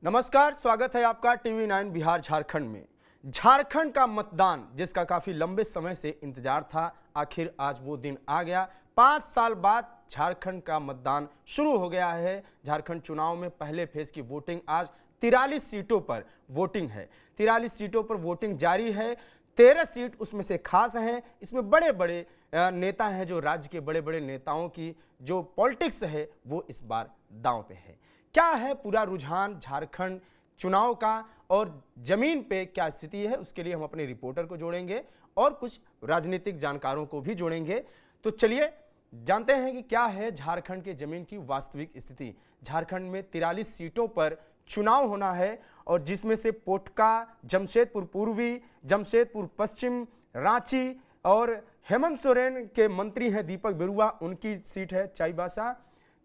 नमस्कार, स्वागत है आपका टीवी9 बिहार झारखंड में। झारखंड का मतदान जिसका काफी लंबे समय से इंतजार था, आखिर आज वो दिन आ गया। 5 साल बाद झारखंड का मतदान शुरू हो गया है। झारखंड चुनाव में पहले फेज की वोटिंग आज 43 सीटों पर वोटिंग है। 43 सीटों पर वोटिंग जारी है। 13 सीट उसमें से खास हैं। इसमें बड़े बड़े नेता हैं, जो राज्य के बड़े बड़े नेताओं की जो पॉलिटिक्स है वो इस बार दांव पे है। क्या है पूरा रुझान झारखंड चुनाव का और जमीन पे क्या स्थिति है, उसके लिए हम अपने रिपोर्टर को जोड़ेंगे और कुछ राजनीतिक जानकारों को भी जोड़ेंगे। तो चलिए जानते हैं कि क्या है झारखंड के जमीन की वास्तविक स्थिति। झारखंड में 43 सीटों पर चुनाव होना है और जिसमें से पोटका, जमशेदपुर पूर्वी, जमशेदपुर पश्चिम, रांची और हेमंत सोरेन के मंत्री हैं दीपक बिरुआ, उनकी सीट है चाईबासा।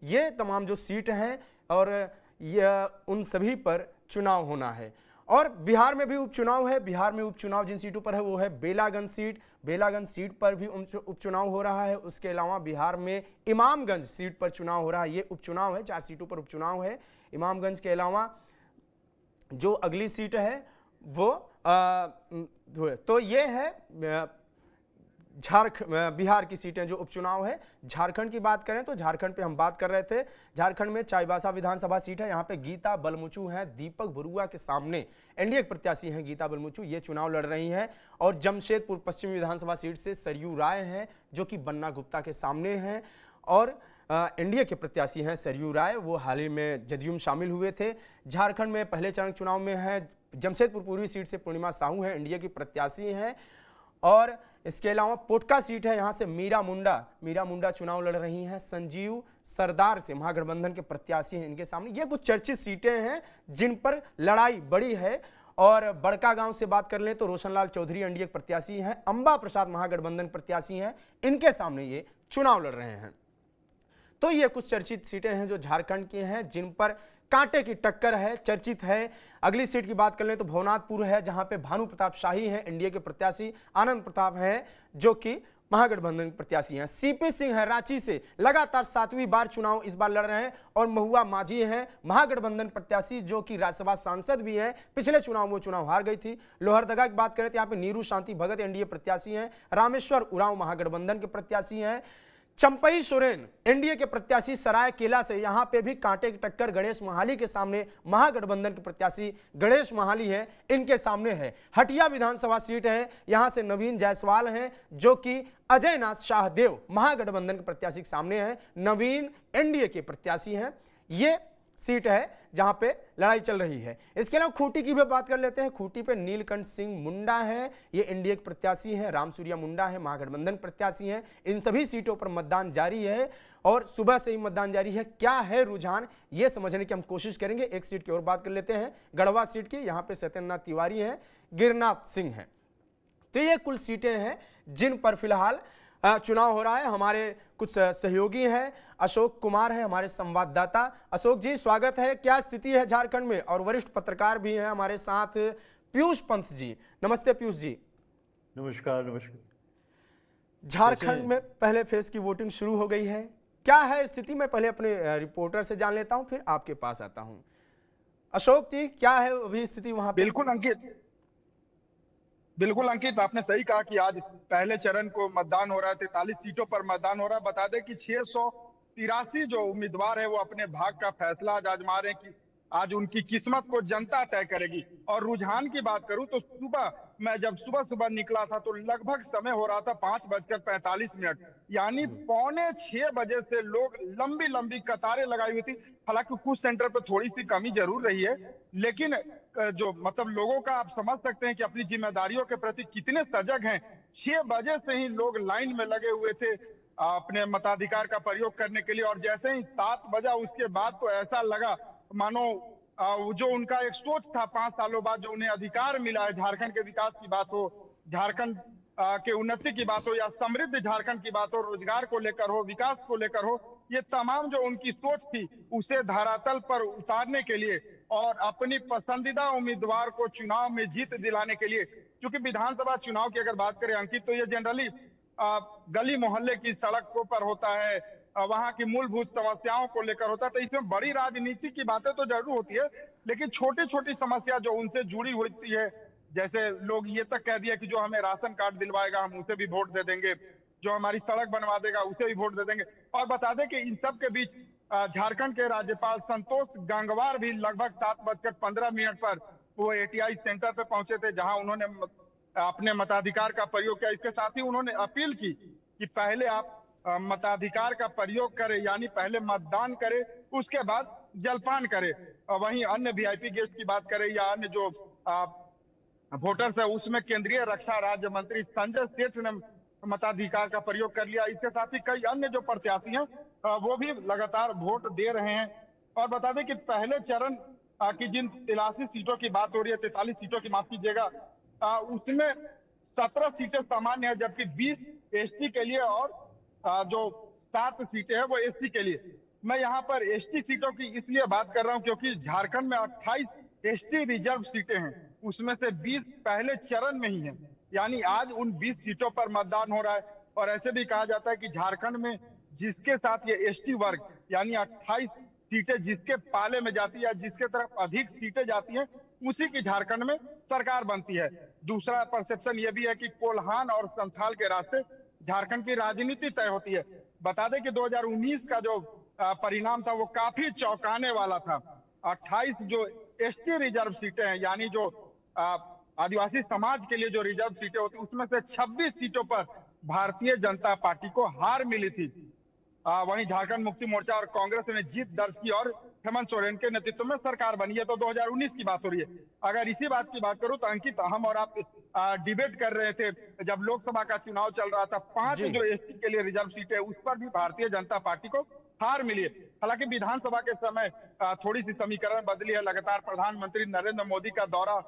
ये तमाम जो सीट हैं और उन सभी पर चुनाव होना है। और बिहार में भी उपचुनाव है। बिहार में उपचुनाव जिन सीटों पर है वो है बेलागंज सीट। बेलागंज सीट पर भी उपचुनाव हो रहा है। उसके अलावा बिहार में इमामगंज सीट पर चुनाव हो रहा है। ये उपचुनाव है, 4 सीटों पर उपचुनाव है। इमामगंज के अलावा जो अगली सीट है वो तो ये है बिहार की सीटें जो उपचुनाव है। झारखंड की बात करें तो झारखंड पे हम बात कर रहे थे। झारखंड में चाईबासा विधानसभा सीट है। यहाँ पे गीता बलमुचू हैं दीपक बरुआ के सामने। एनडीए प्रत्याशी हैं गीता बलमुचू, ये चुनाव लड़ रही हैं। और जमशेदपुर पश्चिम विधानसभा सीट से सरयू राय हैं जो कि बन्ना गुप्ता के सामने हैं। और एनडीए के प्रत्याशी हैं सरयू राय, वो हाल ही में जदयू में शामिल हुए थे। झारखंड में पहले चरण चुनाव में है जमशेदपुर पूर्वी सीट से पूर्णिमा साहू हैं, एनडीए की प्रत्याशी हैं। और इसके अलावा पोटका सीट है, यहाँ से मीरा मुंडा चुनाव लड़ रही हैं। संजीव सरदार से महागठबंधन के प्रत्याशी हैं इनके सामने। ये कुछ चर्चित सीटें हैं जिन पर लड़ाई बड़ी है। और बड़का गांव से बात कर लें तो रोशनलाल चौधरी एनडीए प्रत्याशी हैं, अंबा प्रसाद महागठबंधन प्रत्याशी हैं, इनके सामने ये चुनाव लड़ रहे हैं। तो ये कुछ चर्चित सीटें हैं जो झारखंड की हैं, जिन पर कांटे की टक्कर है, चर्चित है। अगली सीट की बात कर लें तो भवनाथपुर है, जहां पे भानु प्रताप शाही हैं एनडीए के प्रत्याशी, आनंद प्रताप हैं जो कि महागठबंधन प्रत्याशी हैं। सीपी सिंह है रांची से, लगातार 7वीं बार चुनाव इस बार लड़ रहे हैं। और महुआ माझी हैं महागठबंधन प्रत्याशी जो कि राज्यसभा सांसद भी हैं, पिछले चुनाव में वो चुनाव हार गई थी। लोहरदगा की बात करें तो यहाँ पे नीरू शांति भगत एनडीए प्रत्याशी हैं। रामेश्वर उरांव महागठबंधन के प्रत्याशी हैं। चंपई सोरेन एनडीए के प्रत्याशी सरायकेला से, यहां पे भी कांटे की टक्कर गणेश महाली के सामने। महागठबंधन के प्रत्याशी गणेश महाली हैं, इनके सामने है। हटिया विधानसभा सीट है, यहां से नवीन जायसवाल हैं जो कि अजय नाथ शाहदेव महागठबंधन के प्रत्याशी के सामने हैं। नवीन एनडीए के प्रत्याशी हैं। ये सीट है जहां पे लड़ाई चल रही है। इसके अलावा खूंटी की भी बात कर लेते हैं। खूंटी पे नीलकंठ सिंह मुंडा हैं, ये एनडीए के प्रत्याशी हैं। रामसूर्या मुंडा है महागठबंधन प्रत्याशी हैं। इन सभी सीटों पर मतदान जारी है और सुबह से ही मतदान जारी है। क्या है रुझान, ये समझने की हम कोशिश करेंगे। एक सीट की और बात कर लेते हैं, गढ़वा सीट की। यहाँ पे सत्येंद्रनाथ तिवारी हैं, गिरनाथ सिंह हैं। तो ये कुल सीटें हैं जिन पर फिलहाल चुनाव हो रहा है। हमारे कुछ सहयोगी हैं, अशोक कुमार है हमारे संवाददाता। अशोक जी स्वागत है। क्या स्थिति है झारखंड में? और वरिष्ठ पत्रकार भी हैं हमारे साथ पीयूष पंत जी। नमस्ते पीयूष जी। नमस्कार। झारखंड में पहले फेज की वोटिंग शुरू हो गई है, क्या है स्थिति? मैं पहले अपने रिपोर्टर से जान लेता हूं, फिर आपके पास आता हूं। अशोक जी, क्या है अभी स्थिति वहां पे? बिल्कुल अंकित, आपने सही कहा कि आज पहले चरण को मतदान हो रहा है। 43 सीटों पर मतदान हो रहा है। बता दें कि 683 जो उम्मीदवार है वो अपने भाग का फैसला आज आजमा रहे हैं कि आज उनकी किस्मत को जनता तय करेगी। और रुझान की बात करूं तो मैं जब सुबह निकला था तो लगभग समय हो रहा था 5:45, यानी 5:45 बजे से लोग लंबी लंबी कतारें लगाई हुई थी। हालांकि कुछ सेंटर पर थोड़ी सी कमी जरूर रही है, लेकिन जो मतलब लोगों का आप समझ सकते हैं कि अपनी जिम्मेदारियों के प्रति कितने सजग हैं। 6 बजे से ही लोग लाइन में लगे हुए थे अपने मताधिकार का प्रयोग करने के लिए। और जैसे ही 7 बजा उसके बाद तो ऐसा लगा मानो जो उनका एक सोच था 5 सालों बाद जो उन्हें अधिकार मिला है, झारखंड के विकास की बात हो, झारखंड के उन्नति की बात हो या समृद्ध झारखंड की बात हो, रोजगार को लेकर हो, विकास को लेकर हो, ये तमाम जो उनकी सोच थी उसे धरातल पर उतारने के लिए और अपनी पसंदीदा उम्मीदवार को चुनाव में जीत दिलाने के लिए, क्योंकि विधानसभा चुनाव की अगर बात करें अंकित तो ये जनरली गली मोहल्ले की सड़कों पर होता है, वहाँ की मूलभूत समस्याओं को लेकर होता है। तो इसमें बड़ी राजनीति की बातें तो जरूर होती है, लेकिन छोटी छोटी समस्या जो उनसे जुड़ी होती है, जैसे लोग ये तक कह दिया कि जो हमें राशन कार्ड दिलवाएगा हम उसे भी वोट दे देंगे, जो हमारी सड़क बनवा देगा उसे भी वोट दे देंगे। और बता दें कि इन सब के बीच झारखंड के राज्यपाल संतोष गंगवार भी लगभग 7:15 पर वो एटीआई सेंटर पे पहुंचे थे, जहां उन्होंने अपने मताधिकार का प्रयोग किया। इसके साथ ही उन्होंने अपील की कि पहले आप मताधिकार का प्रयोग करें, यानी पहले मतदान करें, उसके बाद जलपान करें। वहीं अन्य वीआईपी गेस्ट की बात करें या अन्य जो वोटर्स है, उसमें केंद्रीय रक्षा राज्य मंत्री संजय सेठ ने मताधिकार का प्रयोग कर लिया। इसके साथ ही कई अन्य जो प्रत्याशी हैं वो भी लगातार वोट दे रहे हैं। और बता दें कि पहले चरण की जिन 83 सीटों की बात हो रही है, 43 सीटों की माफ कीजिएगा, उसमें 17 सीटें सामान्य है, जबकि 20 एसटी के लिए और जो 7 सीटें हैं वो एसटी के लिए। मैं यहाँ पर एसटी सीटों की इसलिए बात कर रहा हूँ क्योंकि झारखंड में 28 एसटी रिजर्व सीटें हैं, उसमें से 20 पहले चरण में ही है, यानी आज उन 20 सीटों पर मतदान हो रहा है। और ऐसे भी कहा जाता है कि झारखंड में जिसके साथ ये एसटी वर्ग यानी 28 सीटें जिसके पाले में जाती है, जिसके तरफ अधिक सीटें जाती हैं, उसी की झारखंड में सरकार बनती है। दूसरा परसेप्शन ये भी है कि कोल्हान और संथाल के रास्ते झारखंड की राजनीति तय होती है। बता दें कि 2019 का जो परिणाम था वो काफी चौंकाने वाला था। 28 जो एसटी रिजर्व सीटें हैं, यानी जो आदिवासी समाज के लिए जो रिजर्व सीटें होती, उसमें से 26 सीटों पर भारतीय जनता पार्टी को हार मिली थी। वहीं झारखंड मुक्ति मोर्चा और कांग्रेस ने जीत दर्ज की और हेमंत सोरेन के नेतृत्व में सरकार बनी है। तो 2019 की बात हो रही है। अगर इसी बात की बात करूं तो अंकित, हम और आप डिबेट कर रहे थे जब लोकसभा का चुनाव चल रहा था, 5 जो एसटी के लिए रिजर्व सीटें उस पर भी भारतीय जनता पार्टी को हार मिली है। हालांकि विधानसभा के समय थोड़ी सी समीकरण बदली है। लगातार प्रधानमंत्री नरेंद्र मोदी का दौरा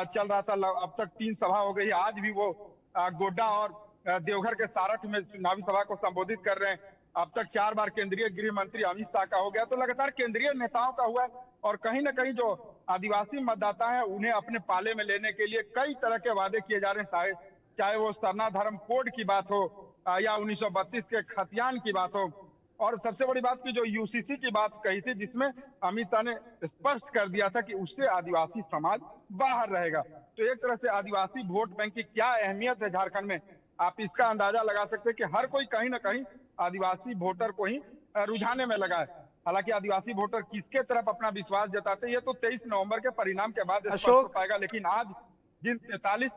चल रहा था, अब तक 3 सभा हो गई। आज भी वो गोड्डा और देवघर के सारठ में चुनावी सभा को संबोधित कर रहे हैं। अब तक 4 बार केंद्रीय गृह मंत्री अमित शाह का हो गया। तो लगातार केंद्रीय नेताओं का हुआ है और कहीं ना कहीं जो आदिवासी मतदाता है उन्हें अपने पाले में लेने के लिए कई तरह के वादे किए जा रहे हैं, चाहे वो सरना धर्म कोड की बात हो या 1932 के खतियान की बात हो। और सबसे बड़ी बात की जो यूसीसी की बात कही थी, जिसमें अमित शाह ने स्पष्ट कर दिया था कि उससे आदिवासी समाज बाहर रहेगा। तो एक तरह से आदिवासी वोट बैंक की क्या अहमियत है झारखंड में, आप इसका अंदाजा लगा सकते हैं कि हर कोई कहीं ना कहीं आदिवासी वोटर को ही रुझाने में लगा है। हालांकि आदिवासी वोटर किसके तरफ अपना विश्वास जताते हैं ये तो 23 नवंबर के परिणाम के बाद स्पष्ट हो पाएगा। लेकिन आज जिन 43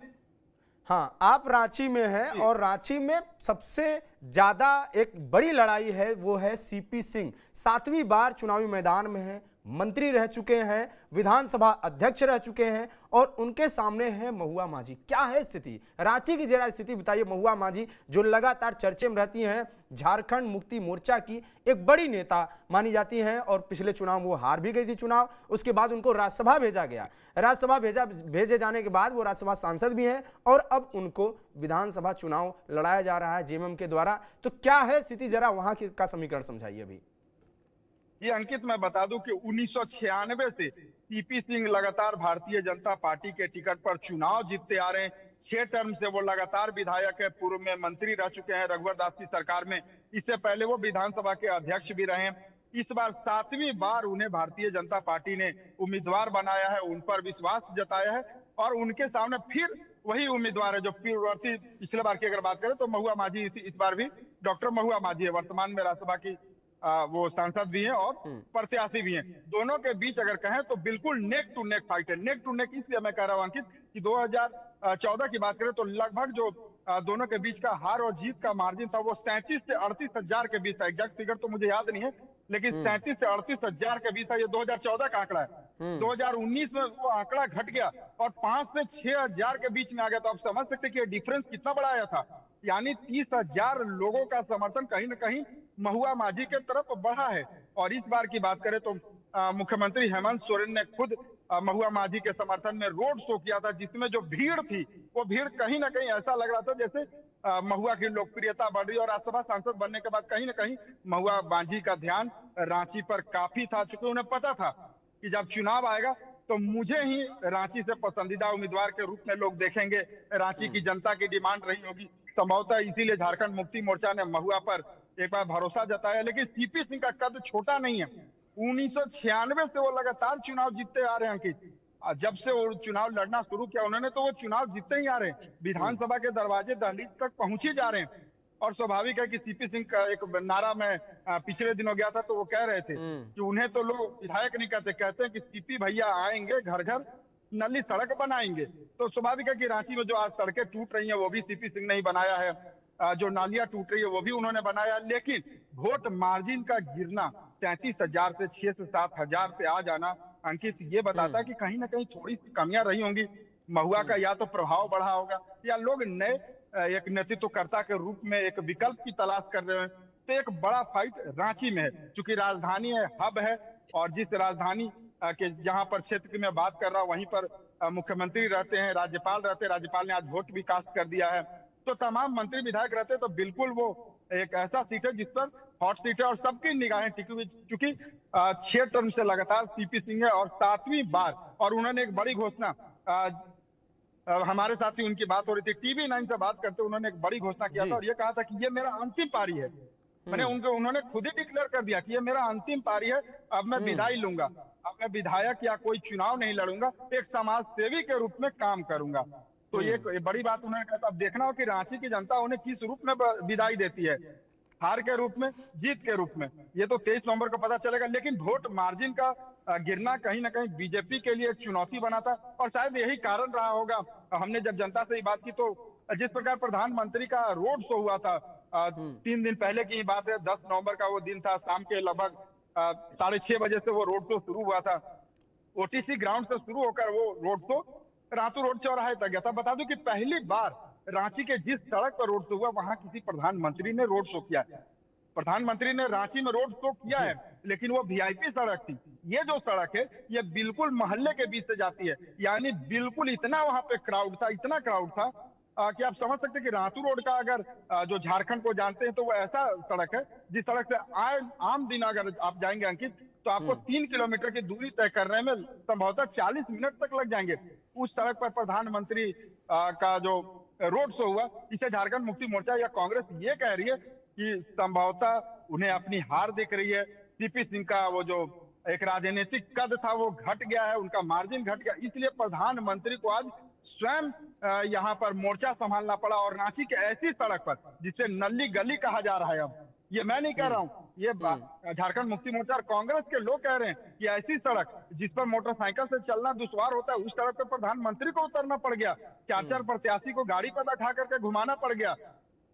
हाँ, आप रांची में हैं और रांची में सबसे ज्यादा एक बड़ी लड़ाई है वो है सीपी सिंह। 7वीं बार चुनावी मैदान में हैं, मंत्री रह चुके हैं, विधानसभा अध्यक्ष रह चुके हैं और उनके सामने है महुआ माझी। क्या है स्थिति रांची की, जरा स्थिति बताइए। महुआ माझी जो लगातार चर्चे में रहती हैं, झारखंड मुक्ति मोर्चा की एक बड़ी नेता मानी जाती हैं और पिछले चुनाव वो हार भी गई थी चुनाव, उसके बाद उनको राज्यसभा भेजा गया। राज्यसभा भेजे जाने के बाद वो राज्यसभा सांसद भी हैं और अब उनको विधानसभा चुनाव लड़ाया जा रहा है जेएमएम के द्वारा। तो क्या है स्थिति, जरा वहां का समीकरण समझाइए। अभी ये अंकित मैं बता दूं कि 1996 से सीपी सिंह लगातार भारतीय जनता पार्टी के टिकट पर चुनाव जीतते आ रहे हैं। 6 टर्म से वो लगातार विधायक है, पूर्व में मंत्री रह चुके हैं रघुवर दास की सरकार में। इससे पहले वो विधानसभा के अध्यक्ष भी रहे हैं। इस बार 7वीं बार उन्हें भारतीय जनता पार्टी ने उम्मीदवार बनाया है, उन पर विश्वास जताया है और उनके सामने फिर वही उम्मीदवार है जो पूर्ववर्ती पिछले बार की अगर बात करें तो महुआ माझी, इस बार भी डॉक्टर महुआ माझी है। वर्तमान में राज्यसभा की वो सांसद भी हैं और प्रत्याशी भी हैं। दोनों के बीच अगर कहें तो बिल्कुल नेक टू नेक फाइट है। नेक टू नेक इसलिए मैं कह रहा हूं अंकित कि 2014 की बात करें तो लगभग जो दोनों के बीच का हार और जीत का मार्जिन था वो 37 से 38 हजार के बीच था। एग्जैक्ट फिगर तो मुझे याद नहीं है, लेकिन 37 से 38 हजार के बीच था। ये 2014 का आंकड़ा है। 2019 में वो आंकड़ा घट गया और 5 से 6 हजार के बीच में आ गया। तो आप समझ सकते कि ये डिफरेंस कितना बड़ा आया था, यानी 30,000 लोगों का समर्थन कहीं ना कहीं महुआ माझी के तरफ बढ़ा है। और इस बार की बात करें तो मुख्यमंत्री हेमंत सोरेन ने खुद महुआ माझी के समर्थन में रोड शो किया था, जिसमें जो भीड़ थी वो भीड़ कहीं ना कहीं ऐसा लग रहा था जैसे महुआ की लोकप्रियता बढ़ रही है। और राज्यसभा सांसद बनने के बाद कहीं ना कहीं महुआ माझी का ध्यान रांची पर काफी था, चूंकि उन्हें पता था कि जब चुनाव आएगा तो मुझे ही रांची से पसंदीदा उम्मीदवार के रूप में लोग देखेंगे। रांची की जनता की डिमांड रही होगी संभवतः, इसीलिए झारखंड मुक्ति मोर्चा ने महुआ पर एक बार भरोसा जताया। लेकिन सीपी सिंह का कद छोटा नहीं है। 1996 से वो लगातार चुनाव जीतते आ रहे हैं अंकित। जब से वो चुनाव लड़ना शुरू किया उन्होंने, तो वो चुनाव जीतते ही आ रहे हैं, विधानसभा के दरवाजे दहलीज तक पहुंच ही जा रहे हैं। और स्वाभाविक है कि सीपी सिंह का एक नारा मैं पिछले दिनों गया था तो वो कह रहे थे कि उन्हें तो लोग विधायक नहीं कहते, कहते हैं कि सीपी भैया आएंगे, घर घर नली सड़क बनाएंगे। तो स्वाभाविक है कि रांची में जो आज सड़कें टूट रही हैं वो भी सीपी सिंह ने ही बनाया है, जो नालियां टूट रही है वो भी उन्होंने बनाया। लेकिन वोट मार्जिन का गिरना 37,000 से 6 से 7,000 पे आ जाना अंकित, ये बताता है कि कहीं ना कहीं थोड़ी सी कमियां रही होंगी। महुआ का या तो प्रभाव बढ़ा होगा या लोग नए एक नेतृत्वकर्ता के रूप में एक विकल्प की तलाश कर रहे हैं। तो एक बड़ा फाइट रांची में है, क्योंकि राजधानी है, हब है, और जिस राजधानी के जहां पर क्षेत्र की मैं बात कर रहा हूं वहीं पर मुख्यमंत्री रहते हैं, राज्यपाल रहते हैं। राज्यपाल ने आज वोट भी कास्ट कर दिया है, तो तमाम मंत्री विधायक रहते हैं। तो बिल्कुल वो एक ऐसा सीट है जिस पर हॉट सीट है और सबकी निगाहें टिकी हुई, क्योंकि 6 टर्म से लगातार सीपी सिंह है और 7वीं बार। और उन्होंने एक बड़ी घोषणा, हमारे साथ ही उनकी बात हो रही थी, TV9 से बात करते उन्होंने एक बड़ी घोषणा किया था और ये कहा था कि ये मेरा अंतिम पारी है। मैंने उन्होंने खुद ही डिक्लेयर कर दिया कि ये मेरा अंतिम पारी है, अब मैं विदाई लूंगा, अब मैं विधायक या कोई चुनाव नहीं लड़ूंगा, एक समाज सेवी के रूप में काम करूंगा। तो ये बड़ी बात उन्होंने कहा था। अब देखना हो कि रांची की जनता उन्हें किस रूप में विदाई देती है, हार के रूप में, जीत के रूप में, ये तो 23 नवंबर को पता चलेगा। लेकिन वोट मार्जिन का गिरना कहीं ना कहीं बीजेपी के लिए एक चुनौती बना था और शायद यही कारण रहा होगा। हमने जब जनता से बात की तो जिस प्रकार प्रधानमंत्री का रोड शो हुआ था 3 दिन पहले की बात है, 10 नवंबर का वो दिन था, शाम के लगभग 6:30 बजे से वो रोड शो शुरू हुआ था। OTC ग्राउंड से शुरू होकर वो रोड शो रातू रोड चौराहे तक गया था। बता दूं कि पहली बार रांची के जिस सड़क पर रोड शो हुआ वहां किसी प्रधानमंत्री ने रोड शो किया है। प्रधानमंत्री ने रांची में रोड शो किया है, लेकिन वो VIP सड़क थी। ये जो सड़क है ये बिल्कुल मोहल्ले के बीच से जाती है, यानी बिल्कुल इतना वहां पे क्राउड था, इतना क्राउड था कि आप समझ सकते हैं कि रातू रोड का अगर जो झारखंड को जानते हैं तो वो ऐसा सड़क है जिस सड़क से आम दिन अगर आप जाएंगे अंकित तो आपको 3 किलोमीटर की दूरी तय करने में संभवतः 40 मिनट तक लग जाएंगे। उस सड़क पर प्रधानमंत्री का जो रोड शो हुआ, इसे झारखंड मुक्ति मोर्चा या कांग्रेस ये कह रही है कि संभवतः उन्हें अपनी हार दिख रही है। सीपी सिंह का वो जो एक राजनीतिक कद था वो घट गया है, उनका मार्जिन घट गया, इसलिए प्रधानमंत्री को आज स्वयं यहाँ पर मोर्चा संभालना पड़ा। और रांची के ऐसी सड़क पर जिसे नल्ली गली कहा जा रहा है, अब ये मैं नहीं कह रहा हूँ, ये झारखंड मुक्ति मोर्चा और कांग्रेस के लोग कह रहे हैं कि ऐसी सड़क जिस पर मोटरसाइकिल से चलना दुश्वार होता है, उस सड़क पर प्रधानमंत्री को उतरना पड़ गया, 4-4 प्रत्याशी को गाड़ी पर बैठा करके घुमाना पड़ गया,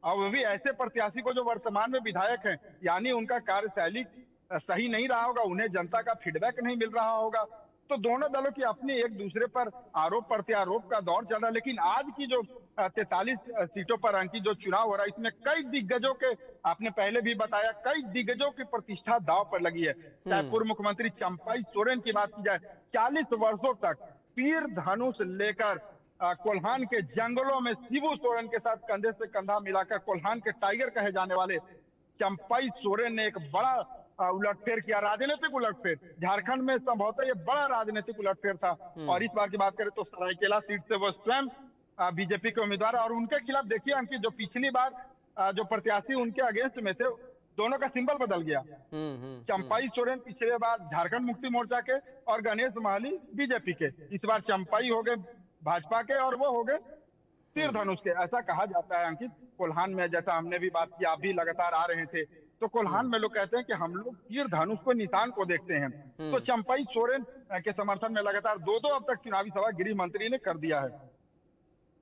और वो भी ऐसे प्रत्याशी को जो वर्तमान में विधायक हैं। यानी उनका कार्यशैली सही नहीं रहा होगा, उन्हें जनता का फीडबैक नहीं मिल रहा होगा। तो दोनों दलों की अपनी एक दूसरे पर आरोप प्रत्यारोप का दौर चल रहा है। लेकिन आज की जो 43 सीटों पर अंकित जो चुनाव हो रहा है, इसमें कई दिग्गजों के, आपने पहले भी बताया, कई दिग्गजों की प्रतिष्ठा दांव पर लगी है। चाहे पूर्व मुख्यमंत्री चंपाई सोरेन की बात की जाए, 40 वर्षों तक तीर धनुष लेकर कोल्हान के जंगलों में शिबू सोरेन के साथ कंधे से कंधा मिलाकर कोल्हान के टाइगर कहे जाने वाले चंपाई सोरेन ने एक बड़ा उलटफेर किया, राजनीतिक उलटफेर। झारखंड में संभवतः ये बड़ा राजनीतिक उलटफेर था। और इस बार की बात करें तो सरायकेला सीट से वो स्वयं बीजेपी के उम्मीदवार, और उनके खिलाफ देखिए अंकित, जो पिछली बार जो प्रत्याशी उनके अगेंस्ट में थे, दोनों का सिंबल बदल गया। चंपाई सोरेन पिछले बार झारखंड मुक्ति मोर्चा के और गणेश महाली बीजेपी के, इस बार चंपाई हो गए भाजपा के और वो हो गए तीर धनुष के। ऐसा कहा जाता है अंकित कोल्हान में, जैसा हमने भी बात की, आप भी लगातार आ रहे थे, तो कोल्हान में लोग कहते हैं कि हम लोग तीर धनुष को निशान को देखते हैं। तो चंपाई सोरेन के समर्थन में लगातार 2-2 अब तक चुनावी सभा गृह मंत्री ने कर दिया है।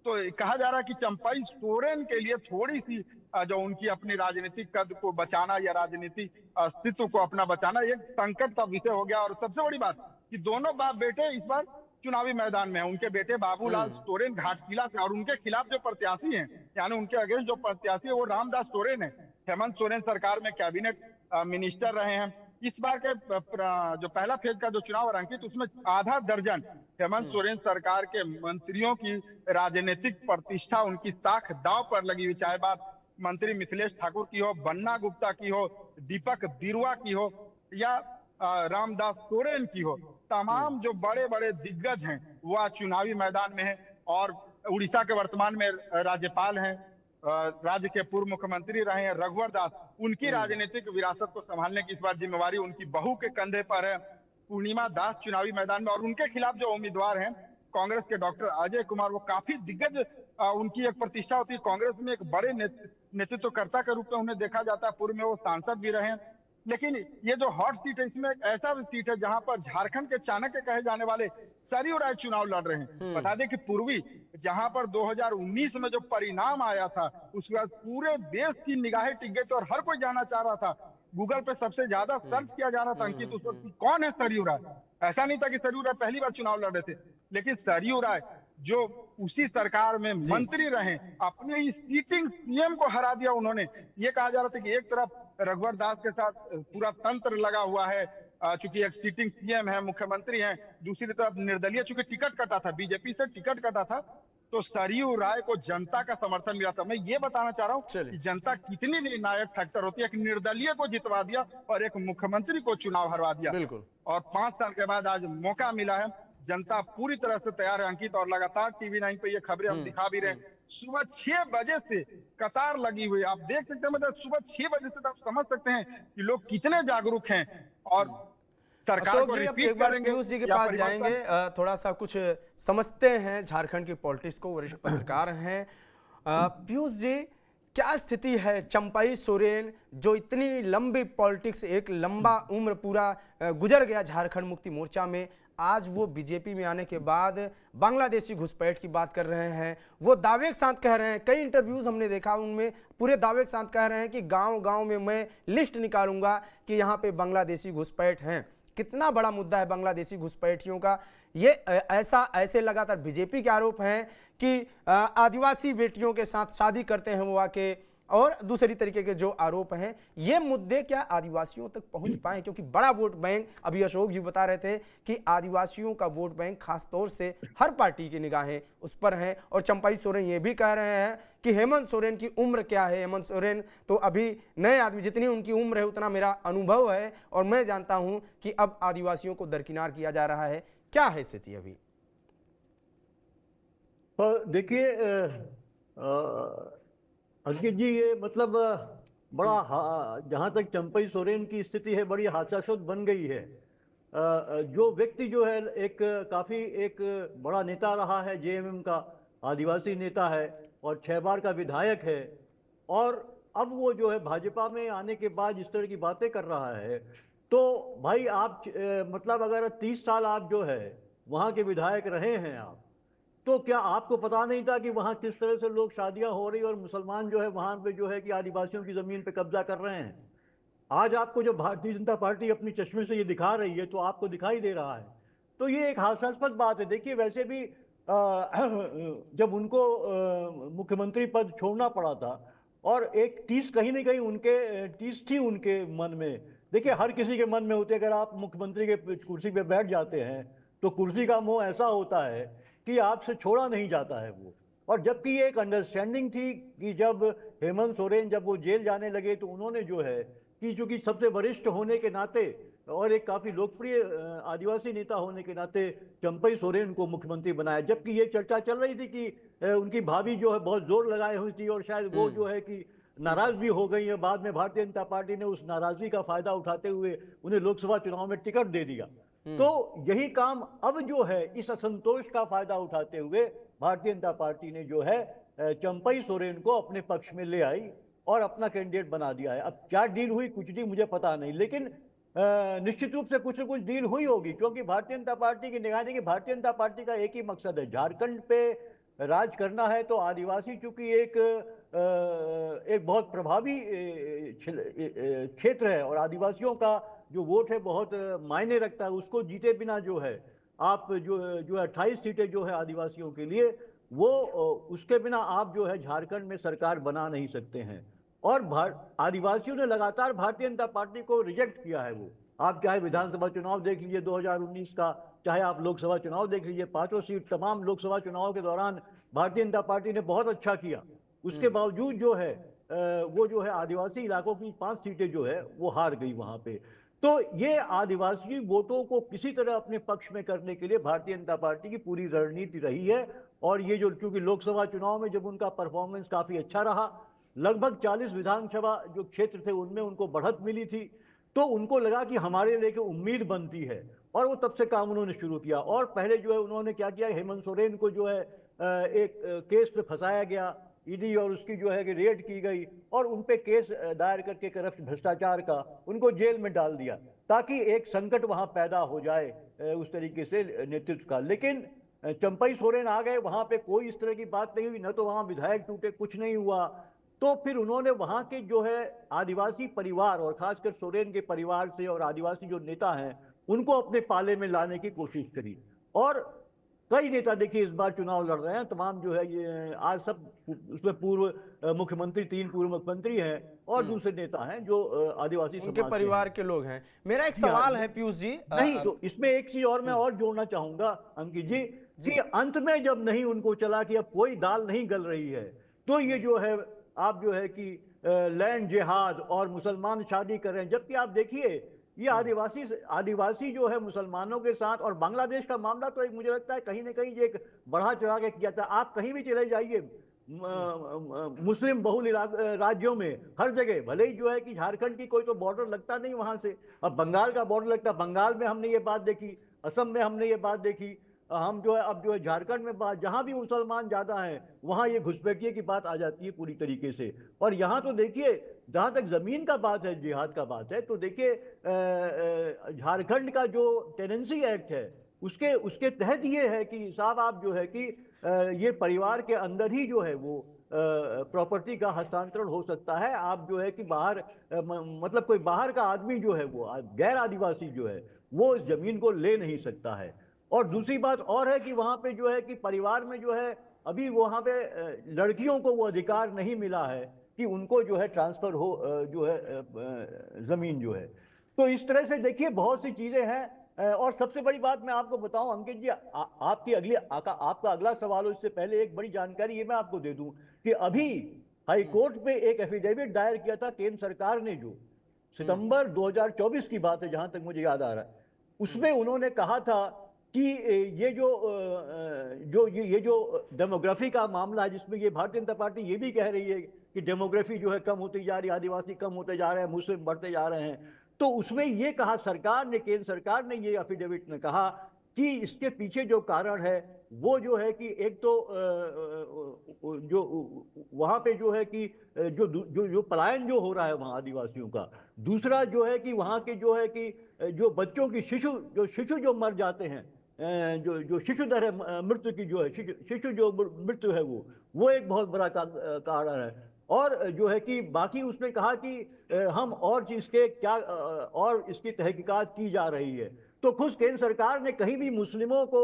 तो कहा जा रहा है कि चंपाई सोरेन के लिए थोड़ी सी जो उनकी अपनी राजनीतिक कद को बचाना या राजनीतिक अस्तित्व को अपना बचाना एक संकट का विषय हो गया। और सबसे बड़ी बात कि दोनों बाप बेटे इस बार चुनावी मैदान में है। उनके बेटे बाबूलाल सोरेन घाटशिला से, और उनके खिलाफ जो प्रत्याशी हैं, यानी उनके अगेंस्ट जो प्रत्याशी है वो रामदास सोरेन है। हेमंत सोरेन सरकार में कैबिनेट मिनिस्टर रहे हैं। इस बार के जो पहला फेज का जो चुनाव अंकित, उसमें आधा दर्जन हेमंत सोरेन सरकार के मंत्रियों की राजनीतिक प्रतिष्ठा, उनकी साख दांव पर लगी हुई, चाहे बात मंत्री मिथिलेश ठाकुर की हो, बन्ना गुप्ता की हो, दीपक बिरुआ की हो या रामदास सोरेन की हो। तमाम जो बड़े बड़े दिग्गज हैं वो आज चुनावी मैदान में है। और उड़ीसा के वर्तमान में राज्यपाल हैं, राज्य के पूर्व मुख्यमंत्री रहे हैं रघुवर दास, उनकी राजनीतिक विरासत को संभालने की इस बार जिम्मेवारी उनकी बहू के कंधे पर है। पूर्णिमा दास चुनावी मैदान में, और उनके खिलाफ जो उम्मीदवार हैं कांग्रेस के डॉक्टर अजय कुमार, वो काफी दिग्गज उनकी एक प्रतिष्ठा होती है कांग्रेस में, एक बड़े नेतृत्वकर्ता के रूप में उन्हें देखा जाता है। पूर्व में वो सांसद भी रहे। लेकिन ये जो हॉट सीट है, इसमें एक ऐसा भी सीट है जहां पर झारखंड के चाणक्य कहे जाने वाले सरयू राय चुनाव लड़ रहे हैं। बता दें कि पूर्वी जहां पर 2019 में जो परिणाम आया था, उसके बाद पूरे देश की निगाहें टिक गई थी और हर कोई जानना चाह रहा था। गूगल पे सबसे ज्यादा सर्च किया जा रहा था अंकित उस वक्त, कौन है सरयू राय। ऐसा नहीं था कि सरयू राय पहली बार चुनाव लड़ रहे थे, लेकिन सरयू राय जो उसी सरकार में मंत्री रहे, अपने ही सीटिंग सीएम को हरा दिया उन्होंने। ये कहा जा रहा था कि एक तरफ रघुवर दास के साथ पूरा तंत्र लगा हुआ है, चूंकि एक सीटिंग सीएम है, मुख्यमंत्री हैं, दूसरी तरफ निर्दलीय चूंकि टिकट कटा था, बीजेपी से टिकट कटा था, तो सरयू राय को जनता का समर्थन मिला था। मैं ये बताना चाह रहा हूँ कि जनता कितनी निर्णायक फैक्टर होती है। एक निर्दलीय को जितवा दिया और एक मुख्यमंत्री को चुनाव हरवा दिया। बिल्कुल। और 5 साल के बाद आज मौका मिला है। जनता पूरी तरह से तैयार है अंकित, और लगातार टीवी 9 पे ये खबरें हम दिखा भी रहे हैं। सुबह 6 बजे से कतार लगी हुई, आप देख सकते हैं, मतलब सुबह 6 बजे से आप समझ सकते हैं कि लोग कितने जागरूक हैं। और सरकार को रिपीट एक बार करेंगे, पीयूष जी के पास जाएंगे, थोड़ा सा कुछ समझते हैं झारखंड की पॉलिटिक्स को। वरिष्ठ पत्रकार हैं पीयूष जी, क्या स्थिति है? चंपाई सोरेन जो इतनी लंबी पॉलिटिक्स, एक लंबा उम्र पूरा गुजर गया झारखंड मुक्ति मोर्चा में, आज वो बीजेपी में आने के बाद बांग्लादेशी घुसपैठ की बात कर रहे हैं। वो दावे के साथ कह रहे हैं, कई इंटरव्यूज हमने देखा उनमें पूरे दावे के साथ कह रहे हैं कि गांव-गांव में मैं लिस्ट निकालूंगा कि यहाँ पे बांग्लादेशी घुसपैठ हैं। कितना बड़ा मुद्दा है बांग्लादेशी घुसपैठियों का। ये ऐसे लगातार बीजेपी के आरोप हैं कि आदिवासी बेटियों के साथ शादी करते हैं वो आके, और दूसरी तरीके के जो आरोप हैं, ये मुद्दे क्या आदिवासियों तक पहुंच पाए? क्योंकि बड़ा वोट बैंक, अभी अशोक जी बता रहे थे कि आदिवासियों का वोट बैंक खास तौर से हर पार्टी की निगाहें उस पर हैं। और चंपाई सोरेन ये भी कह रहे हैं कि हेमंत सोरेन की उम्र क्या है, हेमंत सोरेन तो अभी नए आदमी, जितनी उनकी उम्र है उतना मेरा अनुभव है और मैं जानता हूं कि अब आदिवासियों को दरकिनार किया जा रहा है। क्या है स्थिति अभी? देखिए अंकित जी, ये मतलब बड़ा जहाँ तक चंपई सोरेन की स्थिति है, बड़ी हास्यास्पद बन गई है। जो व्यक्ति जो है काफ़ी एक बड़ा नेता रहा है, जेएमएम का आदिवासी नेता है और 6 बार का विधायक है, और अब वो जो है भाजपा में आने के बाद इस तरह की बातें कर रहा है, तो भाई आप मतलब अगर 30 साल आप जो है वहाँ के विधायक रहे हैं आप, तो क्या आपको पता नहीं था कि वहाँ किस तरह से लोग शादियां हो रही और मुसलमान जो है वहाँ पे जो है कि आदिवासियों की ज़मीन पे कब्जा कर रहे हैं? आज आपको जो भारतीय जनता पार्टी अपनी चश्मे से ये दिखा रही है, तो आपको दिखाई दे रहा है। तो ये एक हास्यास्पद बात है। देखिए, वैसे भी जब उनको मुख्यमंत्री पद छोड़ना पड़ा था, और एक टीस कहीं ना कहीं उनके टीस थी उनके मन में। देखिए, हर किसी के मन में होती है। अगर आप मुख्यमंत्री के कुर्सी पे बैठ जाते हैं तो कुर्सी का मोह ऐसा होता है कि आपसे छोड़ा नहीं जाता है वो। और जबकि ये एक अंडरस्टैंडिंग थी कि जब हेमंत सोरेन जब वो जेल जाने लगे, तो उन्होंने जो है कि चूंकि सबसे वरिष्ठ होने के नाते और एक काफ़ी लोकप्रिय आदिवासी नेता होने के नाते चंपई सोरेन को मुख्यमंत्री बनाया। जबकि ये चर्चा चल रही थी कि उनकी भाभी जो है बहुत जोर लगाई हुई थी और शायद वो जो है कि नाराज भी हो गई है। बाद में भारतीय जनता पार्टी ने उस नाराजगी का फायदा उठाते हुए उन्हें लोकसभा चुनाव में टिकट दे दिया। तो यही काम अब जो है इस असंतोष का फायदा उठाते हुए भारतीय जनता पार्टी ने जो है चंपई सोरेन को अपने पक्ष में ले आई और अपना कैंडिडेट बना दिया है। अब क्या डील हुई कुछ नहीं मुझे पता नहीं, लेकिन निश्चित रूप से कुछ न कुछ डील हुई होगी, क्योंकि भारतीय जनता पार्टी की निगाह देखिए, भारतीय जनता पार्टी का एक ही मकसद है, झारखंड पे राज करना है। तो आदिवासी चूंकि एक बहुत प्रभावी क्षेत्र है और आदिवासियों का जो वोट है बहुत मायने रखता है, उसको जीते बिना जो है आप जो 28 सीटें जो है आदिवासियों के लिए, वो उसके बिना आप जो है झारखंड में सरकार बना नहीं सकते हैं। और आदिवासियों ने लगातार भारतीय जनता पार्टी को रिजेक्ट किया है। वो आप चाहे विधानसभा चुनाव देख लीजिए 2019 का, चाहे आप लोकसभा चुनाव देख लीजिए, 5 सीट तमाम लोकसभा चुनाव के दौरान भारतीय जनता पार्टी ने बहुत अच्छा किया। उसके बावजूद जो है वो जो है आदिवासी इलाकों की 5 सीटें जो है वो हार गई वहां पे। तो ये आदिवासी वोटों को किसी तरह अपने पक्ष में करने के लिए भारतीय जनता पार्टी की पूरी रणनीति रही है। और ये जो चूंकि लोकसभा चुनाव में जब उनका परफॉर्मेंस काफी अच्छा रहा, लगभग 40 विधानसभा जो क्षेत्र थे उनमें उनको बढ़त मिली थी। तो उनको लगा कि हमारे लेके उम्मीद बनती है, और वो तब से काम उन्होंने शुरू किया। और पहले जो है उन्होंने क्या किया, हेमंत सोरेन को जो है एक केस पे फंसाया गया, ईडी और उसकी जो है कि रेड की गई और उन पे केस दायर करके करप्ट भ्रष्टाचार का उनको जेल में डाल दिया, ताकि एक संकट वहां पैदा हो जाए उस तरीके से नेतृत्व का। लेकिन चंपई सोरेन आ गए, वहां पे कोई इस तरह की बात नहीं हुई, न तो वहां विधायक टूटे, कुछ नहीं हुआ। तो फिर उन्होंने वहां के जो है आदिवासी परिवार और खासकर सोरेन के परिवार से और आदिवासी जो नेता हैं उनको अपने पाले में लाने की कोशिश करी। और कई नेता देखिए इस बार चुनाव लड़ रहे हैं, तमाम जो है ये आज सब उसमें पूर्व मुख्यमंत्री, 3 पूर्व मुख्यमंत्री हैं और दूसरे नेता हैं जो आदिवासी उनके समाज परिवार के लोग हैं। मेरा एक सवाल है पीयूष जी, नहीं तो इसमें एक चीज और मैं और जोड़ना चाहूंगा अंकित जी, कि अंत में जब नहीं उनको चला कि अब कोई दाल नहीं गल रही है, तो ये जो है आप जो है कि लैंड जिहाद और मुसलमान शादी कर रहे हैं। जबकि आप देखिए ये आदिवासी जो है मुसलमानों के साथ, और बांग्लादेश का मामला तो एक मुझे लगता है कहीं ना कहीं ये एक बढ़ा चढ़ा के किया था। आप कहीं भी चले जाइए मुस्लिम बहुल राज्यों में, हर जगह, भले ही जो है कि झारखंड की कोई तो बॉर्डर लगता नहीं वहां से, अब बंगाल का बॉर्डर लगता, बंगाल में हमने ये बात देखी, असम में हमने ये बात देखी, हम जो है अब जो है झारखंड में बात, जहां भी मुसलमान ज्यादा हैं वहां ये घुसपैठिए की बात आ जाती है पूरी तरीके से। और यहाँ तो देखिए जहां तक जमीन का बात है, जिहाद का बात है, तो देखिए झारखंड का जो टेनेंसी एक्ट है उसके उसके तहत ये है कि साहब आप जो है कि ये परिवार के अंदर ही जो है वो प्रॉपर्टी का हस्तांतरण हो सकता है। आप जो है कि बाहर मतलब कोई बाहर का आदमी जो है वो गैर आदिवासी जो है वो इस जमीन को ले नहीं सकता है। और दूसरी बात और है कि वहां पे जो है कि परिवार में जो है अभी वहां पे लड़कियों को वो अधिकार नहीं मिला है कि उनको जो है ट्रांसफर हो जो है जमीन जो है। तो इस तरह से देखिए बहुत सी चीजें हैं। और सबसे बड़ी बात मैं आपको बताऊं अंकित जी, आपका अगला सवाल हो इससे पहले एक बड़ी जानकारी ये मैं आपको दे दूं कि अभी हाई कोर्ट पे एक एफिडेविट दायर किया था केंद्र सरकार ने, जो सितंबर 2024 की बात है जहां तक मुझे याद आ रहा है। उसमें उन्होंने कहा था कि ये जो डेमोग्राफी का मामला है, जिसमें ये भारतीय जनता पार्टी ये भी कह रही है कि डेमोग्राफी जो है कम होती जा रही है, आदिवासी कम होते जा रहे हैं, मुस्लिम बढ़ते जा रहे हैं, तो उसमें ये कहा सरकार ने, केंद्र सरकार ने ये एफिडेविट में कहा कि इसके पीछे जो कारण है वो जो है कि एक तो जो वहां पे जो है कि जो पलायन जो हो रहा है वहां आदिवासियों का, दूसरा जो है कि वहां के जो है कि जो बच्चों की शिशु जो मर जाते हैं, जो शिशु दर है मृत्यु की जो है, शिशु जो मृत्यु है वो एक बहुत बड़ा कारण है। और जो है कि बाकी उसने कहा कि हम और चीज के क्या और इसकी तहकीकात की जा रही है। तो खुद केंद्र सरकार ने कहीं भी मुस्लिमों को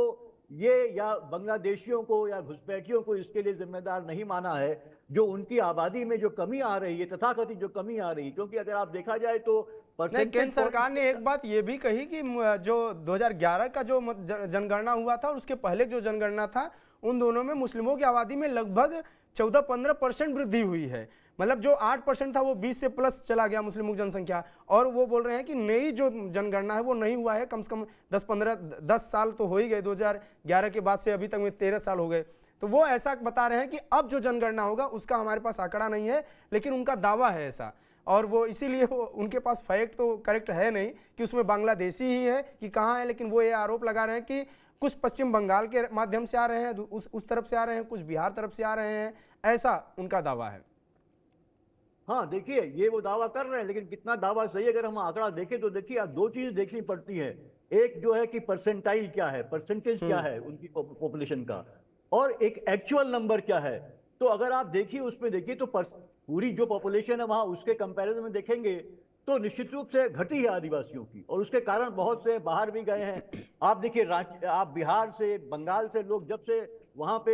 ये या बांग्लादेशियों को या घुसपैठियों को इसके लिए जिम्मेदार नहीं माना है जो उनकी आबादी में जो कमी आ रही है, तथाकथित जो कमी आ रही है। क्योंकि अगर आप देखा जाए तो नहीं, केंद्र सरकार ने एक बात ये भी कही कि जो 2011 का जो जनगणना हुआ था और उसके पहले जो जनगणना था, उन दोनों में मुस्लिमों की आबादी में लगभग 14-15% वृद्धि हुई है। मतलब जो 8% था वो 20 से प्लस चला गया मुस्लिमों की जनसंख्या। और वो बोल रहे हैं कि नई जो जनगणना है वो नहीं हुआ है, कम से कम 10 साल तो हो ही गए, 2011 के बाद से अभी तक में 13 साल हो गए। तो वो ऐसा बता रहे हैं कि अब जो जनगणना होगा उसका हमारे पास आंकड़ा नहीं है, लेकिन उनका दावा है ऐसा। और वो इसीलिए वो उनके पास फैक्ट तो करेक्ट है नहीं कि उसमें बांग्लादेशी ही है कि कहाँ है, लेकिन वो ये आरोप लगा रहे हैं कि कुछ पश्चिम बंगाल के माध्यम से आ रहे हैं, उस तरफ से आ रहे हैं, कुछ बिहार तरफ से आ रहे हैं, ऐसा उनका दावा है। हाँ देखिए ये वो दावा कर रहे हैं, लेकिन कितना दावा सही, अगर हम आंकड़ा देखें तो देखिए आप दो चीज देखनी पड़ती है। एक जो है कि परसेंटाइल क्या है, परसेंटेज क्या है उनकी पॉपुलेशन का, और एक एक्चुअल नंबर क्या है। तो अगर आप देखिए उसमें देखिए तो पूरी जो पॉपुलेशन है वहां उसके कंपैरिजन में देखेंगे तो निश्चित रूप से घटी है आदिवासियों की, और उसके कारण बहुत से बाहर भी गए हैं। आप देखिए आप बिहार से, बंगाल से लोग जब से वहां पे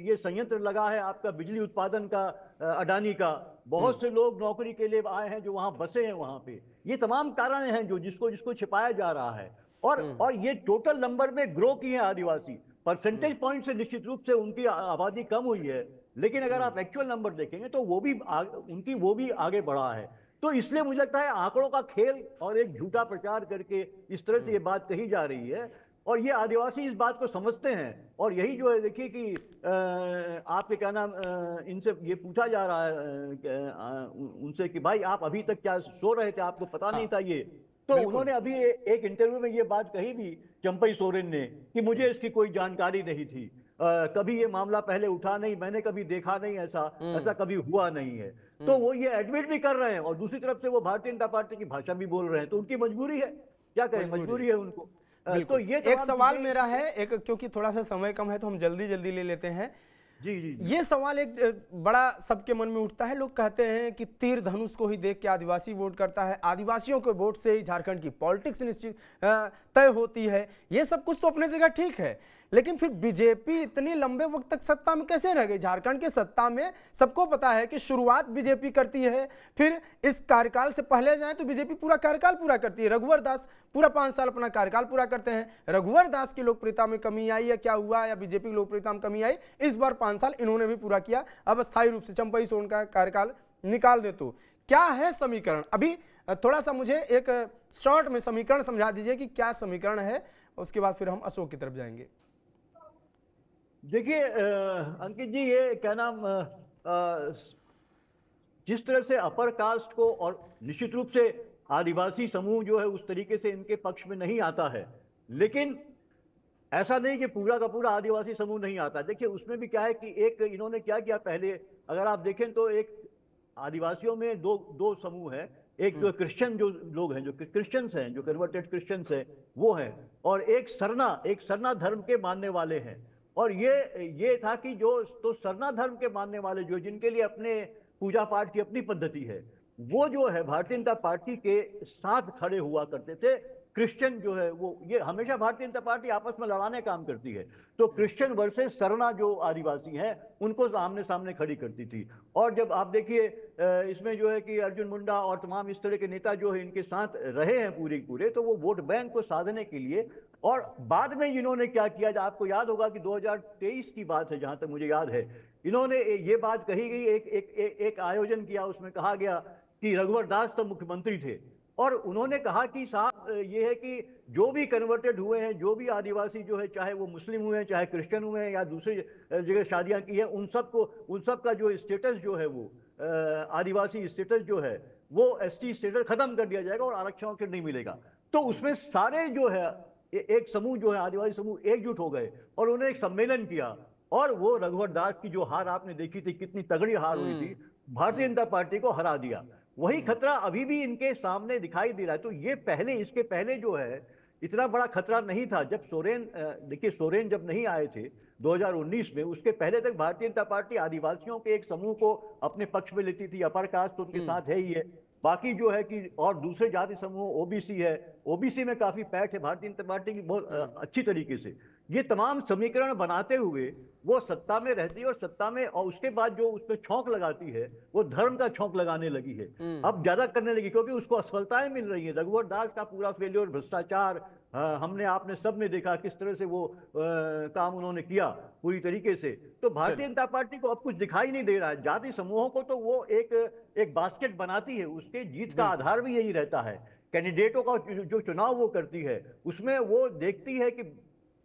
ये संयंत्र लगा है आपका बिजली उत्पादन का, अडानी का, बहुत से लोग नौकरी के लिए आए हैं जो वहां बसे हैं वहां पे। ये तमाम कारण हैं जो जिसको छिपाया जा रहा है। और ये टोटल नंबर में ग्रो किए हैं आदिवासी, परसेंटेज पॉइंट से निश्चित रूप से उनकी आबादी कम हुई है, लेकिन अगर आप एक्चुअल नंबर देखेंगे तो वो भी आगे बढ़ा है। तो इसलिए मुझे लगता है आंकड़ों का खेल और एक झूठा प्रचार करके इस तरह से ये बात कही जा रही है। और ये आदिवासी इस बात को समझते हैं। और यही जो है देखिए कि आपके क्या नाम इनसे ये पूछा जा रहा है उनसे कि भाई आप अभी तक क्या सो रहे थे, आपको पता नहीं था ये? तो बिल्कुल। उन्होंने अभी एक इंटरव्यू में ये बात कही भी, चंपई सोरेन ने, कि मुझे इसकी कोई जानकारी नहीं थी, कभी ये मामला पहले उठा नहीं, मैंने कभी देखा नहीं, ऐसा कभी हुआ नहीं है। तो वो ये एडमिट भी कर रहे हैं और दूसरी तरफ से वो भारतीय जनता पार्टी की भाषा भी बोल रहे हैं। तो उनकी मजबूरी है, क्या करें, मजबूरी है उनको। तो बिल्कुल। ये एक तमाम सवाल चीजें- मेरा है, एक क्योंकि थोड़ा सा समय कम है तो हम जल्दी जल्दी ले लेते हैं। जी जी जी। ये सवाल एक बड़ा सबके मन में उठता है। लोग कहते हैं कि तीर धनुष को ही देख के आदिवासी वोट करता है, आदिवासियों के वोट से ही झारखंड की पॉलिटिक्स निश्चित तय होती है। ये सब कुछ तो अपने जगह ठीक है, लेकिन फिर बीजेपी इतने लंबे वक्त तक सत्ता में कैसे रह गई? झारखंड के सत्ता में सबको पता है कि शुरुआत बीजेपी करती है, फिर इस कार्यकाल से पहले जाए तो बीजेपी पूरा कार्यकाल पूरा करती है। रघुवर दास पूरा 5 साल अपना कार्यकाल पूरा करते हैं। रघुवर दास की लोकप्रियता में कमी आई या क्या हुआ, या बीजेपी की लोकप्रियता में कमी आई? इस बार 5 साल इन्होंने भी पूरा किया। अब स्थायी रूप से चंपई सोरेन का कार्यकाल निकाल दे तो क्या है समीकरण? अभी थोड़ा सा मुझे एक शॉर्ट में समीकरण समझा दीजिए कि क्या समीकरण है, उसके बाद फिर हम अशोक की तरफ जाएंगे। देखिए अंकित जी, ये क्या नाम जिस तरह से अपर कास्ट को, और निश्चित रूप से आदिवासी समूह जो है उस तरीके से इनके पक्ष में नहीं आता है, लेकिन ऐसा नहीं कि पूरा का पूरा आदिवासी समूह नहीं आता। देखिए उसमें भी क्या है कि एक इन्होंने क्या किया, पहले अगर आप देखें तो एक आदिवासियों में दो समूह है। एक जो क्रिश्चियन जो लोग हैं, जो क्रिश्चियंस हैं, जो कन्वर्टेड क्रिश्चियंस हैं वो हैं, और एक सरना धर्म के मानने वाले हैं। और ये था कि जो तो सरना धर्म के मानने वाले जो जिनके लिए अपने पूजा पाठ की अपनी पद्धति है, वो जो है भारतीय जनता पार्टी के साथ खड़े हुआ करते थे। क्रिश्चियन जो है वो, ये हमेशा भारतीय जनता पार्टी आपस में लड़ाने काम करती है, तो क्रिश्चियन वर्सेस सरना जो आदिवासी हैं उनको आमने सामने खड़ी करती थी। और जब आप देखिए इसमें जो है कि अर्जुन मुंडा और तमाम इस तरह के नेता जो है इनके साथ रहे हैं पूरे, तो वो वोट बैंक को साधने के लिए। और बाद में इन्होंने क्या किया, जो आपको याद होगा कि 2023 की बात है जहां तक मुझे याद है, इन्होंने ये बात कही गई, एक आयोजन किया, उसमें कहा गया कि रघुवर दास तब मुख्यमंत्री थे, और उन्होंने कहा कि साहब ये है कि जो भी कन्वर्टेड हुए हैं, जो भी आदिवासी जो है, चाहे वो मुस्लिम हुए हैं, चाहे क्रिश्चियन हुए हैं, या दूसरी जगह शादियां की हैं, उन सब का जो स्टेटस जो है, वो आदिवासी स्टेटस जो है, वो एसटी स्टेटस खत्म कर दिया जाएगा और आरक्षण फिर नहीं मिलेगा। तो उसमें सारे जो है एक समूह जो है, आदिवासी समूह एकजुट हो गए और उन्होंने एक सम्मेलन किया, और वो रघुवर दास की जो हार आपने देखी थी, कितनी तगड़ी हार हुई थी, भारतीय जनता पार्टी को हरा दिया। वही खतरा अभी भी इनके सामने दिखाई दे रहा है। तो ये इसके पहले जो है इतना बड़ा खतरा नहीं था। जब सोरेन, देखिए सोरेन जब नहीं आए थे 2019 में, उसके पहले तक भारतीय जनता पार्टी आदिवासियों के एक समूह को अपने पक्ष में लेती थी। अपर कास्ट तो उनके साथ है ही है, बाकी जो है कि और दूसरे जाति समूह ओबीसी है, ओबीसी में काफी पैठ है भारतीय जनता पार्टी की बहुत अच्छी तरीके से। ये तमाम समीकरण बनाते हुए वो सत्ता में रहती है, और सत्ता में, और उसके बाद जो उसमें छौंक लगाती है वो धर्म का छौंक लगाने लगी है, अब ज्यादा करने लगी, क्योंकि उसको असफलताएं मिल रही है। रघुवर दास का पूरा फेल्योर, भ्रष्टाचार, आपने सब ने देखा किस तरह से वो काम उन्होंने किया पूरी तरीके से। तो भारतीय जनता पार्टी को अब कुछ दिखाई नहीं दे रहा है। जाति समूहों को तो वो एक बास्केट बनाती है, उसके जीत का आधार भी यही रहता है। कैंडिडेटों का जो चुनाव वो करती है, उसमें वो देखती है कि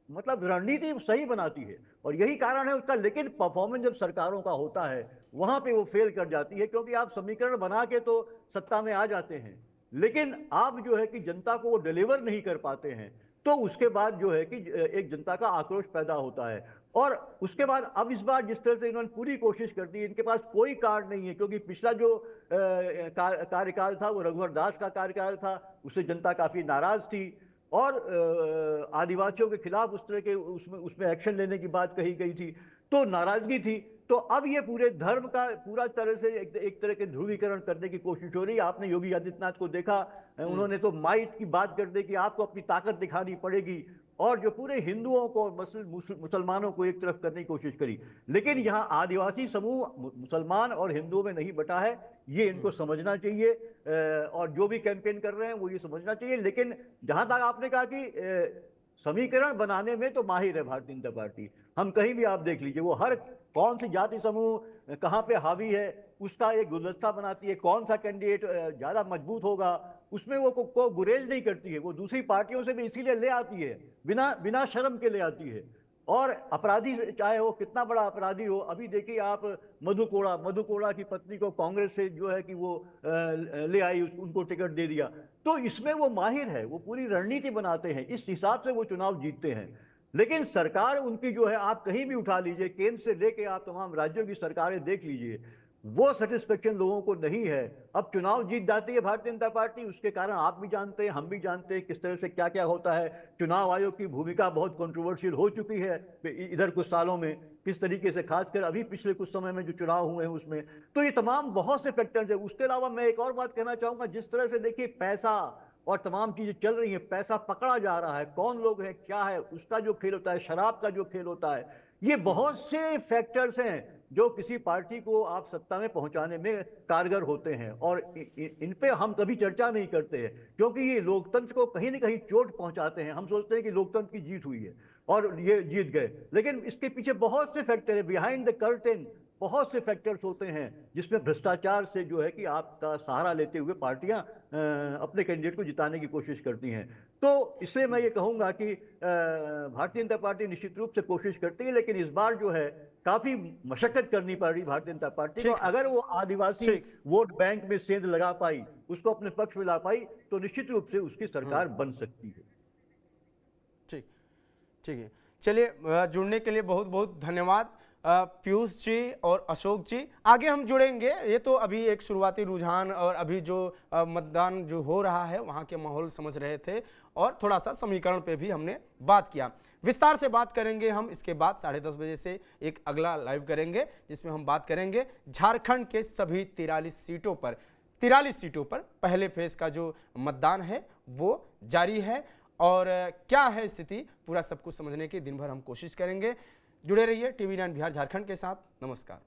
मतलब रणनीति सही बनाती है, और यही कारण है उसका। लेकिन परफॉर्मेंस जब सरकारों का होता है वहां पे वो फेल कर जाती है, क्योंकि आप समीकरण बना के तो सत्ता में आ जाते हैं, लेकिन आप जो है कि जनता को वो डिलीवर नहीं कर पाते हैं। तो उसके बाद जो है कि एक जनता का आक्रोश पैदा होता है। और उसके बाद अब इस बार जिस तरह से इन्होंने पूरी कोशिश कर दी, इनके पास कोई कार्ड नहीं है, क्योंकि पिछला जो कार्यकाल था वो रघुवर दास का कार्यकाल था, उससे जनता काफी नाराज थी, और आदिवासियों के खिलाफ उस तरह के उसमें एक्शन लेने की बात कही गई थी, तो नाराजगी थी। तो अब ये पूरे धर्म का पूरा तरह से एक तरह के ध्रुवीकरण करने की कोशिश हो रही है। आपने योगी आदित्यनाथ को देखा, उन्होंने तो माइट की बात कर दी कि आपको अपनी ताकत दिखानी पड़ेगी, और जो पूरे हिंदुओं को, मुसलमानों को एक तरफ करने की कोशिश करी। लेकिन यहाँ आदिवासी समूह मुसलमान और हिंदुओं में नहीं बटा है, ये इनको समझना चाहिए, और जो भी कैंपेन कर रहे हैं वो ये समझना चाहिए। लेकिन जहां तक आपने कहा कि समीकरण बनाने में तो माहिर है भारतीय जनता पार्टी, हम कहीं भी आप देख लीजिए, वो हर कौन सी जाति समूह कहाँ पे हावी है उसका एक गुलदस्ता बनाती है, कौन सा कैंडिडेट ज्यादा मजबूत होगा उसमें वो को गुरेज नहीं करती है, वो दूसरी पार्टियों से भी इसीलिए ले आती है, बिना बिना शर्म के ले आती है। और अपराधी चाहे वो कितना बड़ा अपराधी हो, अभी देखिए आप मधु कोड़ा की पत्नी को कांग्रेस से जो है कि वो ले आई, उनको टिकट दे दिया। तो इसमें वो माहिर है, वो पूरी रणनीति बनाते हैं, इस हिसाब से वो चुनाव जीतते हैं। लेकिन सरकार उनकी जो है, आप कहीं भी उठा लीजिए, केंद्र से लेके आप तमाम राज्यों की सरकारें देख लीजिए, वो सेटिस्फेक्शन लोगों को नहीं है। अब चुनाव जीत जाती है भारतीय जनता पार्टी, उसके कारण आप भी जानते हैं, हम भी जानते हैं किस तरह से क्या क्या होता है। चुनाव आयोग की भूमिका बहुत कंट्रोवर्शियल हो चुकी है इधर कुछ सालों में, किस तरीके से, खासकर अभी पिछले कुछ समय में जो चुनाव हुए हैं उसमें। तो ये तमाम बहुत से फैक्टर्स है। उसके अलावा मैं एक और बात कहना चाहूंगा, जिस तरह से देखिए पैसा और तमाम चीजें चल रही हैं, पैसा पकड़ा जा रहा है, कौन लोग हैं, क्या है, उसका जो खेल होता है, शराब का जो खेल होता है, ये बहुत से फैक्टर्स हैं जो किसी पार्टी को आप सत्ता में पहुंचाने में कारगर होते हैं। और इन पे हम कभी चर्चा नहीं करते हैं, क्योंकि ये लोकतंत्र को कहीं ना कहीं चोट पहुंचाते हैं। हम सोचते हैं कि लोकतंत्र की जीत हुई है और ये जीत गए, लेकिन इसके पीछे बहुत से फैक्टर है, बिहाइंड द कर्टेन बहुत से फैक्टर्स होते हैं, जिसमें भ्रष्टाचार से जो है कि आपका सहारा लेते हुए पार्टियां अपने कैंडिडेट को जिताने की कोशिश करती हैं। तो इसलिए मैं ये कहूंगा कि भारतीय जनता पार्टी निश्चित रूप से कोशिश करती है, लेकिन इस बार जो है काफी मशक्कत करनी पड़ रही भारतीय जनता पार्टी को। अगर वो आदिवासी वोट बैंक में सेंध लगा पाई, उसको अपने पक्ष में ला पाई, तो निश्चित रूप से उसकी सरकार बन सकती है। ठीक है, चलिए जुड़ने के लिए बहुत बहुत धन्यवाद पीयूष जी और अशोक जी। आगे हम जुड़ेंगे, ये तो अभी एक शुरुआती रुझान और अभी जो मतदान जो हो रहा है वहाँ के माहौल समझ रहे थे, और थोड़ा सा समीकरण पे भी हमने बात किया। विस्तार से बात करेंगे हम इसके बाद 10:30 बजे से एक अगला लाइव करेंगे, जिसमें हम बात करेंगे झारखंड के सभी 43 सीटों पर पहले फेज का जो मतदान है वो जारी है, और क्या है स्थिति, पूरा सब कुछ समझने की दिन भर हम कोशिश करेंगे। जुड़े रहिए टीवी 9 बिहार झारखंड के साथ। नमस्कार।